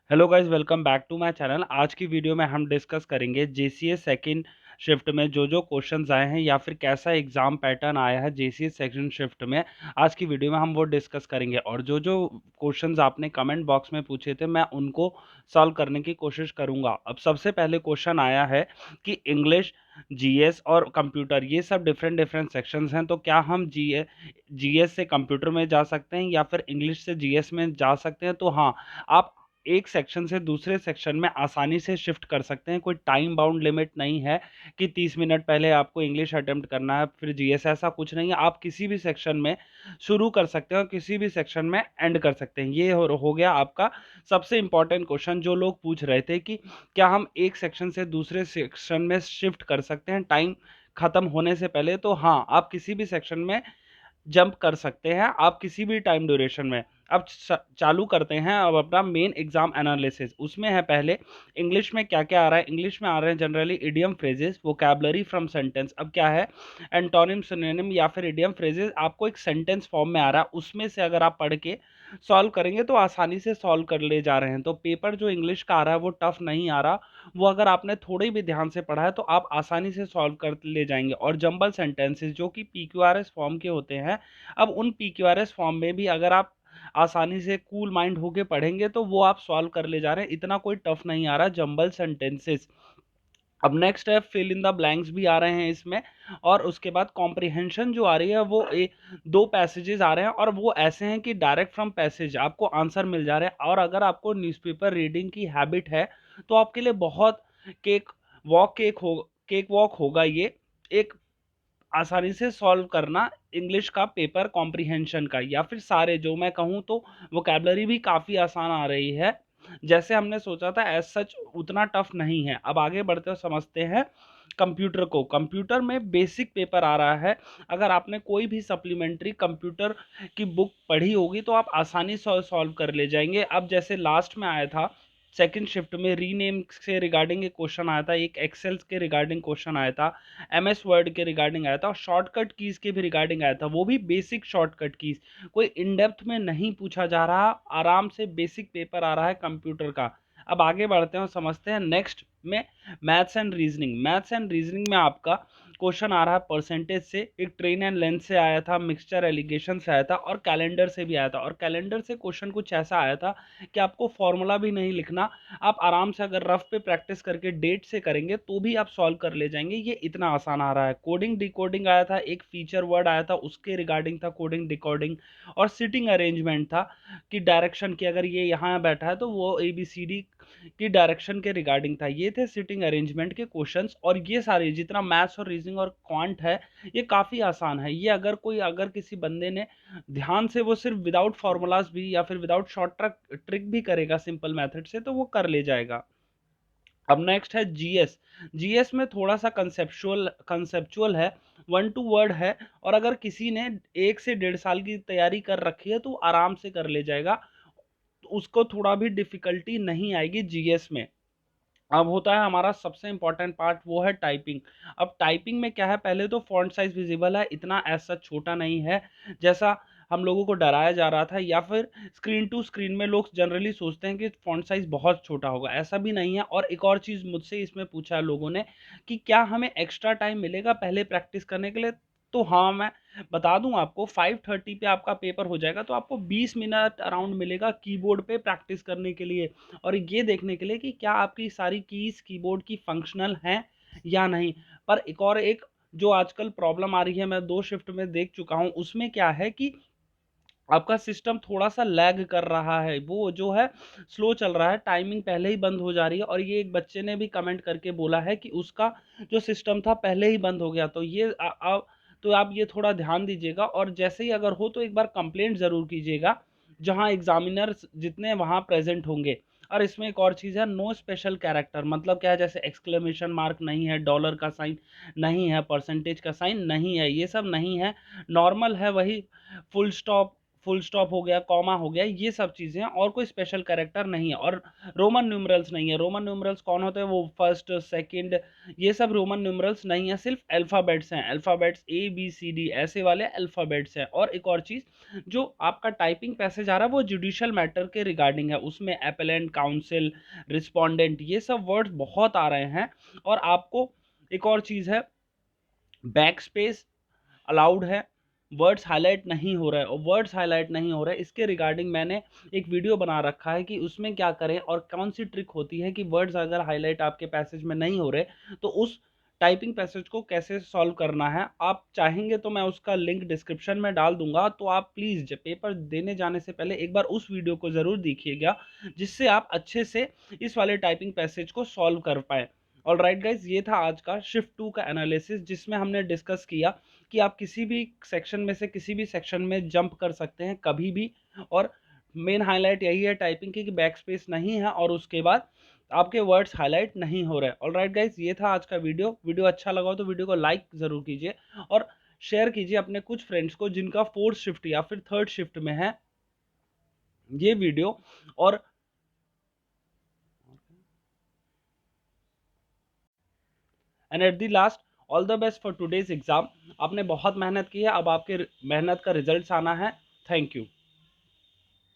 Hello guys, welcome back to my channel. आज की video में हम डिस्कस करेंगे जेसीएस सेकंड शिफ्ट में जो क्वेश्चंस आए हैं या फिर कैसा एग्जाम पैटर्न आया है जेसीएस सेकंड शिफ्ट में। आज की वीडियो में हम वो डिस्कस करेंगे और जो क्वेश्चंस आपने कमेंट बॉक्स में पूछे थे मैं उनको सॉल्व करने की कोशिश करूंगा। अब सबसे पहले क्वेश्चन आया है कि इंग्लिश, जीएस और कंप्यूटर ये सब डिफरेंट डिफरेंट सेक्शंस हैं, तो क्या हम जीएस से कंप्यूटर में जा सकते हैं या फिर इंग्लिश से जीएस में जा सकते हैं? तो हाँ, आप एक सेक्शन से दूसरे सेक्शन में आसानी से शिफ्ट कर सकते हैं। कोई टाइम बाउंड लिमिट नहीं है कि 30 मिनट पहले आपको इंग्लिश अटेम्प्ट करना है फिर जीएस, ऐसा कुछ नहीं है। आप किसी भी सेक्शन में शुरू कर सकते हैं और किसी भी सेक्शन में एंड कर सकते हैं। ये हो गया आपका सबसे इंपॉर्टेंट क्वेश्चन। जो लोग पूछ रहे थे कि क्या हम एक सेक्शन से दूसरे सेक्शन में शिफ्ट कर सकते हैं टाइम खत्म होने से पहले, तो हाँ, आप किसी भी सेक्शन में जंप कर सकते हैं, आप किसी भी टाइम ड्यूरेशन में। अब चालू करते हैं अब अपना मेन एग्जाम एनालिसिस। उसमें है पहले इंग्लिश में क्या क्या आ रहा है। इंग्लिश में आ रहे हैं generally idiom phrases, vocabulary from sentence. अब क्या है, एंटोनिम, सिनोनिम या फिर इडियम फ्रेजेस आपको एक सेंटेंस फॉर्म में आ रहा है, उसमें से अगर आप पढ़ के सॉल्व करेंगे तो आसानी से सॉल्व कर ले जा रहे हैं। तो पेपर जो इंग्लिश का आ रहा है वो टफ नहीं आ रहा, वो अगर आपने थोड़े भी ध्यान से पढ़ा है तो आप आसानी से सॉल्व कर ले जाएंगे। और जंबल सेंटेंसेस जो कि पीक्यूआरएस फॉर्म के होते हैं, अब उन पीक्यूआरएस फॉर्म में भी अगर आप आसानी से कूल माइंड होके पढ़ेंगे तो वो आप सॉल्व कर ले जा रहे हैं। इतना कोई टफ नहीं आ रहा जंबल सेंटेंसेस। अब नेक्स्ट है फिल इन द ब्लैंक्स भी आ रहे हैं इसमें। और उसके बाद कॉम्प्रिहेंशन जो आ रही है वो दो पैसेजेस आ रहे हैं और वो ऐसे हैं कि डायरेक्ट फ्रॉम पैसेज आपको आंसर मिल जा रहे हैं। और अगर आपको न्यूज़पेपर रीडिंग की हैबिट है तो आपके लिए बहुत केक केक वॉक होगा ये एक आसानी से सॉल्व करना इंग्लिश का पेपर कॉम्प्रिहेंशन का। या फिर सारे जो मैं कहूँ तो वोकैबुलरी भी काफ़ी आसान आ रही है, जैसे हमने सोचा था एज सच उतना टफ नहीं है। अब आगे बढ़ते हुए समझते हैं कंप्यूटर को। कंप्यूटर में बेसिक पेपर आ रहा है। अगर आपने कोई भी सप्लीमेंट्री कंप्यूटर की बुक पढ़ी होगी तो आप आसानी से सॉल्व कर ले जाएंगे। अब जैसे लास्ट में आया था सेकंड शिफ्ट में रीनेम से रिगार्डिंग एक क्वेश्चन आया था, एक एक्सेल के रिगार्डिंग क्वेश्चन आया था, एमएस वर्ड के रिगार्डिंग आया था और शॉर्टकट कीज के भी रिगार्डिंग आया था, वो भी बेसिक शॉर्टकट कीज। कोई इन डेप्थ में नहीं पूछा जा रहा, आराम से बेसिक पेपर आ रहा है कंप्यूटर का। अब आगे बढ़ते हैं और समझते हैं नेक्स्ट में maths and reasoning. Maths and reasoning में आपका क्वेश्चन आ रहा है परसेंटेज से, एक ट्रेन एंड लेंथ से आया था, मिक्सचर एलिगेशन से आया था और कैलेंडर से भी आया था। और कैलेंडर से क्वेश्चन कुछ ऐसा आया था कि आपको फॉर्मूला भी नहीं लिखना, आप आराम से अगर रफ पे प्रैक्टिस करके डेट से करेंगे तो भी आप सॉल्व कर ले जाएंगे। ये इतना आसान आ रहा है। कोडिंग डिकोडिंग आया था, एक फीचर वर्ड आया था उसके रिगार्डिंग था कोडिंग डिकोडिंग। और सिटिंग अरेंजमेंट था कि डायरेक्शन की, अगर ये यहाँ बैठा है तो वो ABCD की डायरेक्शन के रिगार्डिंग था। ये थे सिटिंग अरेंजमेंट के क्वेश्चंस। और ये सारे जितना मैथ्स और रीजनिंग और क्वांट है ये काफ़ी आसान है। ये अगर किसी बंदे ने ध्यान से वो सिर्फ विदाउट फार्मूलाज भी या फिर विदाउट शॉर्ट ट्रिक भी करेगा सिंपल मेथड से तो वो कर ले जाएगा। अब नेक्स्ट है जीएस। जीएस में थोड़ा सा कंसेप्चुअल है, वन टू वर्ड है। और अगर किसी ने 1 से 1.5 साल की तैयारी कर रखी है तो आराम से कर ले जाएगा, उसको थोड़ा भी डिफिकल्टी नहीं आएगी जीएस में। अब होता है हमारा सबसे इंपॉर्टेंट पार्ट, वो है टाइपिंग। अब टाइपिंग में क्या है, पहले तो फॉन्ट साइज विजिबल है, इतना ऐसा छोटा नहीं है जैसा हम लोगों को डराया जा रहा था। या फिर स्क्रीन टू स्क्रीन में लोग जनरली सोचते हैं कि फॉन्ट साइज बहुत छोटा होगा, ऐसा भी नहीं है। और एक और चीज़ मुझसे इसमें पूछा है लोगों ने कि क्या हमें एक्स्ट्रा टाइम मिलेगा पहले प्रैक्टिस करने के लिए। तो हाँ, मैं बता दूं आपको 5:30 पे आपका पेपर हो जाएगा तो आपको 20 मिनट अराउंड मिलेगा कीबोर्ड पे प्रैक्टिस करने के लिए और ये देखने के लिए कि क्या आपकी सारी कीज कीबोर्ड की फंक्शनल हैं या नहीं। पर एक जो आजकल प्रॉब्लम आ रही है, मैं 2 शिफ्ट में देख चुका हूँ, उसमें क्या है कि आपका सिस्टम थोड़ा सा लैग कर रहा है, वो जो है स्लो चल रहा है, टाइमिंग पहले ही बंद हो जा रही है। और ये एक बच्चे ने भी कमेंट करके बोला है कि उसका जो सिस्टम था पहले ही बंद हो गया। तो तो आप ये थोड़ा ध्यान दीजिएगा और जैसे ही अगर हो तो एक बार कंप्लेंट ज़रूर कीजिएगा जहां एग्जामिनर्स जितने वहां प्रेजेंट होंगे। और इसमें एक और चीज़ है, नो स्पेशल कैरेक्टर। मतलब क्या है, जैसे एक्सक्लेमेशन मार्क नहीं है, डॉलर का साइन नहीं है, परसेंटेज का साइन नहीं है, ये सब नहीं है। नॉर्मल है वही फुल स्टॉप, फुल स्टॉप हो गया, कॉमा हो गया, ये सब चीज़ें हैं और कोई स्पेशल कैरेक्टर नहीं है। और रोमन न्यूमरल्स नहीं है। रोमन न्यूमरल्स कौन होते हैं? वो फर्स्ट, सेकंड, ये सब रोमन न्यूमरल्स नहीं है, सिर्फ अल्फ़ाबेट्स हैं। Alphabets A B C D ऐसे वाले अल्फ़ाबेट्स हैं। और एक और चीज़, जो आपका टाइपिंग पैसेज आ रहा है वो जुडिशियल मैटर के रिगार्डिंग है, उसमें अपेलेंट, काउंसिल, रिस्पोंडेंट, ये सब वर्ड्स बहुत आ रहे हैं। और आपको एक और चीज़ है, बैक स्पेस अलाउड है, वर्ड्स हाईलाइट नहीं हो रहा है। और वर्ड्स हाईलाइट नहीं हो रहा है, इसके रिगार्डिंग मैंने एक वीडियो बना रखा है कि उसमें क्या करें और कौन सी ट्रिक होती है कि वर्ड्स अगर हाईलाइट आपके पैसेज में नहीं हो रहे तो उस टाइपिंग पैसेज को कैसे सॉल्व करना है। आप चाहेंगे तो मैं उसका लिंक डिस्क्रिप्शन में डाल दूंगा, तो आप प्लीज़ पेपर देने जाने से पहले एक बार उस वीडियो को ज़रूर देखिएगा, जिससे आप अच्छे से इस वाले टाइपिंग पैसेज को सॉल्व कर पाए। ऑल राइट गाइज, ये था आज का शिफ्ट 2 का एनालिसिस, जिसमें हमने डिस्कस किया कि आप किसी भी सेक्शन में से किसी भी सेक्शन में जंप कर सकते हैं कभी भी। और मेन हाईलाइट यही है टाइपिंग की कि बैक स्पेस नहीं है और उसके बाद आपके वर्ड्स हाईलाइट नहीं हो रहे। ऑल राइट गाइज, ये था आज का वीडियो। वीडियो अच्छा लगा हो तो वीडियो को लाइक ज़रूर कीजिए और शेयर कीजिए अपने कुछ फ्रेंड्स को जिनका फोर्थ शिफ्ट या फिर थर्ड शिफ्ट में है ये वीडियो। और and at the last, all the best for today's exam. आपने बहुत मेहनत की है, अब आपके मेहनत का रिजल्ट आना है। Thank you.